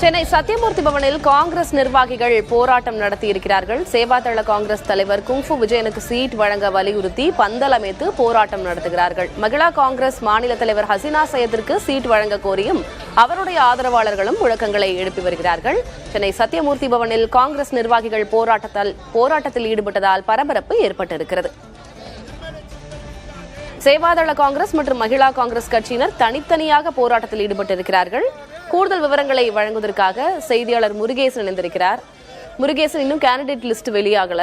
சென்னை சத்தியமூர்த்தி பவனில் காங்கிரஸ் நிர்வாகிகள் போராட்டம் நடத்தியிருக்கிறார்கள். சேவாதள காங்கிரஸ் தலைவர் குங்ஃபு விஜயனுக்கு சீட் வழங்க வலியுறுத்தி பந்தல் அமைத்து போராட்டம் நடத்துகிறார்கள். மகிழா காங்கிரஸ் மாநில தலைவர் ஹசீனா சையதிற்கு சீட் வழங்க கோரியும் அவருடைய ஆதரவாளர்களும் முழக்கங்களை எழுப்பி வருகிறார்கள். சென்னை சத்தியமூர்த்தி பவனில் காங்கிரஸ் நிர்வாகிகள் போராட்டத்தில் ஈடுபட்டதால் பரபரப்பு ஏற்பட்டிருக்கிறது. சேவாதள காங்கிரஸ் மற்றும் மகிழா காங்கிரஸ் கட்சியினர் தனித்தனியாக போராட்டத்தில் ஈடுபட்டிருக்கிறார்கள். கூடுதல் விவரங்களை வழங்குவதற்காக செய்தியாளர் முருகேசன் இணைந்திருக்கிறார். முருகேசன், இன்னும் கேண்டிடேட் லிஸ்ட் வெளியாகல,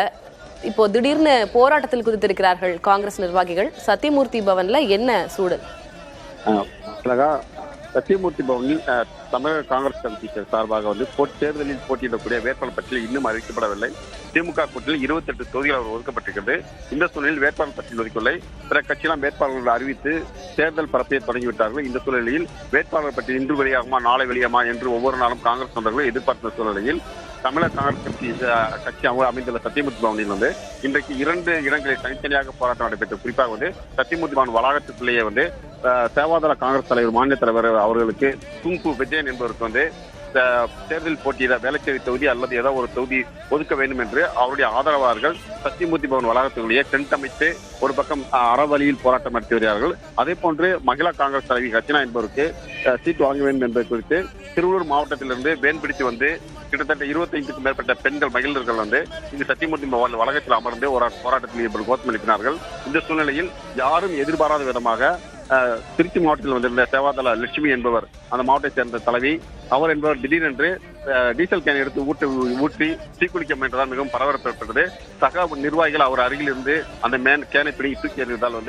இப்போ திடீர்னு போராட்டத்தில் குதித்திருக்கிறார்கள் காங்கிரஸ் நிர்வாகிகள். சத்தியமூர்த்தி பவன்ல என்ன சூழல்? சத்தியமூர்த்தி பவனில் தமிழக காங்கிரஸ் கமிட்டி சார்பாக தேர்தலில் போட்டியிடக்கூடிய வேட்பாளர் பட்டியல் இன்னும் அறிவிக்கப்படவில்லை. திமுக கூட்டத்தில் 28 தொகுதிகள் அவர் ஒதுக்கப்பட்டிருக்கிறது. இந்த சூழலில் வேட்பாளர் பட்டியல் ஒதுக்கவில்லை. பிற கட்சியெல்லாம் வேட்பாளர்கள் அறிவித்து தேர்தல் பரப்பியை தொடங்கிவிட்டார்கள். இந்த சூழலில் வேட்பாளர் பட்டியல் இன்று வெளியாகுமா நாளை வெளியாகுமா என்று ஒவ்வொரு நாளும் காங்கிரஸ் தொண்டர்கள் எதிர்பார்த்த சூழலில் தமிழக காங்கிரஸ் கட்சி அமைந்துள்ள சத்தியமூர்த்தி பவனில் இன்றைக்கு 2 இடங்களில் தனித்தனியாக போராட்டம் நடைபெற்றது. குறிப்பாக சத்தியமூர்த்தி பவன் வளாகத்திலேயே சேவாதள காங்கிரஸ் தலைவர் மாநில தலைவர் அவர்களுக்கு குங்ஃபு விஜயன் என்பவருக்கு தேர்தல் போட்டியிட வேளச்சேரி தொகுதி அல்லது ஏதோ ஒரு தொகுதி ஒதுக்க வேண்டும் என்று அவருடைய ஆதரவாளர்கள் சத்தியமூர்த்தி பவன் வளாகத்திலேயே டென்ட் அமைத்து ஒரு பக்கம் அறவழியில் போராட்டம் நடத்தி வருகிறார்கள். அதே போன்று மகிழா காங்கிரஸ் தலைவி ஹசீனா என்பவருக்கு சீட் வாங்க வேண்டும் என்பது குறித்து திருவள்ளூர் மாவட்டத்திலிருந்து வேன் பிடித்து கிட்டத்தட்ட 25க்கும் மேற்பட்ட பெண்கள் மகிழர்கள் இங்கு சத்தியமூர்த்தி பவன் வளாகத்தில் அமர்ந்து ஒரு போராட்டத்தில் ஈடுபட்டு கோஷம் எழுப்பினார்கள். இந்த சூழ்நிலையில் யாரும் எதிர்பாராத விதமாக திருச்சி மாவட்டத்தில் வந்திருந்த சேவாதள லட்சுமி என்பவர், அந்த மாவட்டத்தை சேர்ந்த தலைவி, அவர் என்பவர் திடீரென்று டீசல் கேன் எடுத்து ஊற்றி தீக்குளிக்க முயன்றதால் மிகவும் பரபரப்பு ஏற்பட்டது. சக நிர்வாகிகள் அவர் அருகில் இருந்து அந்த கேனை பிடி தூக்கி எறிவதால்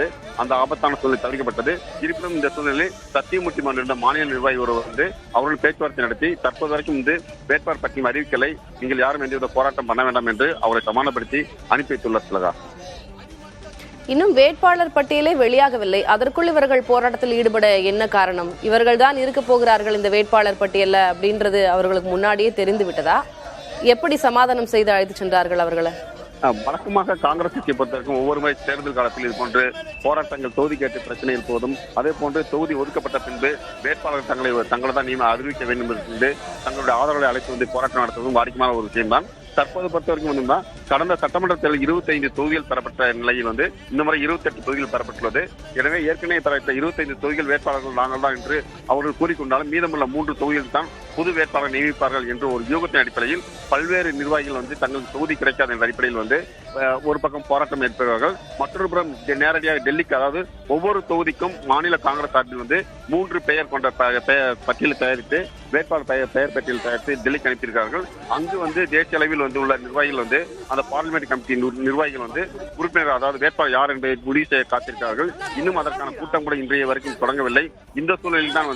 அந்த ஆபத்தான சூழ்நிலை தவிர்க்கப்பட்டது. இருப்பினும் இந்த சூழ்நிலையில் சத்தியமூர்த்தி பவனில் இருந்த மாநில நிர்வாகி ஒருவர் அவர்கள் பேச்சுவார்த்தை நடத்தி தற்போது வரைக்கும் வேட்பாளர் பட்டியல் அறிவிக்கலை, நீங்கள் யாரும் எந்தவித போராட்டம் பண்ண வேண்டாம் என்று அவரை சமாதானப்படுத்தி அனுப்பி வைத்துள்ளார். சிலகா, இன்னும் வேட்பாளர் பட்டியலே வெளியாகவில்லை. அதற்குள் இவர்கள் போராட்டத்தில் ஈடுபட என்ன காரணம்? இவர்கள் தான் இருக்க போகிறார்கள் இந்த வேட்பாளர் பட்டியல்ல அப்படின்றது அவர்களுக்கு முன்னாடியே தெரிந்து விட்டதா? எப்படி சமாதானம் செய்து அழைத்து சென்றார்கள் அவர்களை? வழக்கமாக காங்கிரஸ் கட்சியை பொறுத்தவரைக்கும் ஒவ்வொரு முறை தேர்தல் காலத்தில் இது போன்று போராட்டங்கள், தொகுதி கேட்டு பிரச்சனை இருப்பதும், அதே போன்று தொகுதி ஒதுக்கப்பட்ட பின்பு வேட்பாளர் தங்களை தான் அறிவிக்க வேண்டும் என்று தங்களுடைய ஆதரவை அழைத்து போராட்டம் நடத்துவதும் வாடிக்கையான ஒரு விஷயம்தான். தற்போது பொறுத்த வரைக்கும் கடந்த சட்டமன்ற தேர்தல் 25 தொகுதிகள் பெறப்பட்ட நிலையில் இந்த முறை 28 தொகுதிகள் பெறப்பட்டுள்ளது. எனவே ஏற்கனவே பெறப்பட்ட 25 தொகுதிகள் வேட்பாளர்கள் நாங்கள் தான் என்று அவர்கள் கூறிக்கொண்டாலும் மீதமுள்ள 3 தொகுதிகள் தான் புது வேட்பாளர் நியமிப்பார்கள் என்ற ஒரு யூகத்தின் அடிப்படையில் பல்வேறு நிர்வாகிகள் தங்களுக்கு தொகுதி கிடைக்காத என்ற அடிப்படையில் ஒரு பக்கம் போராட்டம் ஏற்படுவார்கள். மற்றொரு புறம் நேரடியாக டெல்லிக்கு, அதாவது ஒவ்வொரு தொகுதிக்கும் மாநில காங்கிரஸ் சார்பில் 3 பெயர் கொண்ட பட்டியல் தயாரித்து வேட்பாளர் பெயர் பட்டியல் தயாரித்து டெல்லிக்கு அனுப்பியிருக்கிறார்கள். அங்கு தேசிய அளவில் உள்ள நிர்வாகிகள் அந்த பார்லிமெண்ட் கமிட்டி நிர்வாகிகள் உறுப்பினர், அதாவது வேட்பாளர் யார் என்பதை முடிவு செய்ய காத்திருக்கிறார்கள். இன்னும் அதற்கான கூட்டம் கூட இன்றைய வரைக்கும் தொடங்கவில்லை. இந்த சூழலில் தான்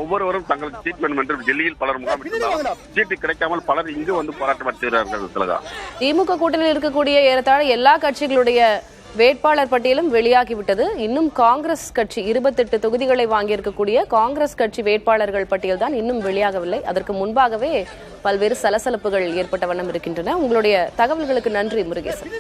ஒவ்வொருவரும் தங்களுக்கு சீட் வேண்டும் என்று டெல்லியில் பலர் முகாமிட்டிருந்தாலும் சீட்டு கிடைக்காமல் பலர் இங்கு போராட்டம் நடத்துகிறார்கள். திமுக கூட்டணியில் இருக்கக்கூடிய ஏறத்தாழ எல்லா கட்சிகளுடைய வேட்பாளர் பட்டியலும் வெளியாகிவிட்டது. இன்னும் காங்கிரஸ் கட்சி 28 தொகுதிகளை வாங்கியிருக்கக்கூடிய காங்கிரஸ் கட்சி வேட்பாளர்கள் பட்டியல் தான் இன்னும் வெளியாகவில்லை. அதற்கு முன்பாகவே பல்வேறு சலசலப்புகள் ஏற்பட்ட வண்ணம் இருக்கின்றன. உங்களுடைய தகவல்களுக்கு நன்றி முருகேசன்.